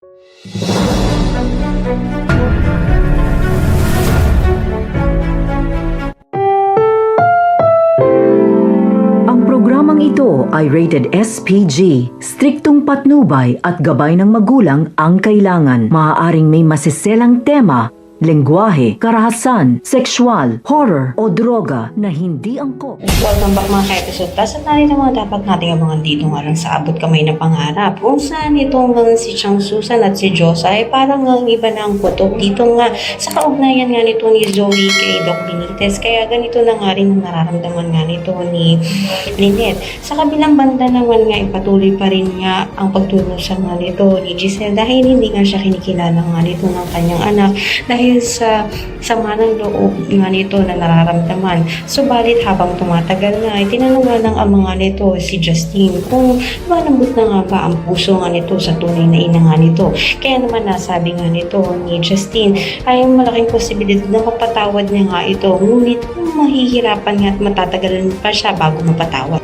Ang programang ito ay rated SPG, striktong patnubay at gabay ng magulang ang kailangan. Maaaring may masiselang tema, lengguwahe, karahasan, sexual, horror o droga na hindi angkop. Welcome back mga ka-episode. At narito mga dapat nating abangan dito nga lang sa abot kamay ng pangarap. Kung saan itong si Chang Susan at si Josa ay parang ang iba na ang kutok dito nga sa kaugnayan nga nito ni Zoe kay Doc Benitez. Kaya ganito na nga rin ang nararamdaman nga nito ni Lynette. Sa kabilang banda naman nga ipatuloy pa rin nga ang pagturusan nga nito ni Giselle dahil hindi nga siya kinikilala nga nito ng kanyang anak dahil sa sama ng loob nga nito na nararamdaman. Subalit habang tumatagal nga ay tinanong nga ng ama nga nito si Justine kung malambot na nga ba ang puso nga nito sa tunay na ina nga nito. Kaya naman nasabi nga nito ni Justine ay malaking posibilidad na mapatawad niya nga ito, ngunit mahihirapan nga at matatagalan pa siya bago mapatawad.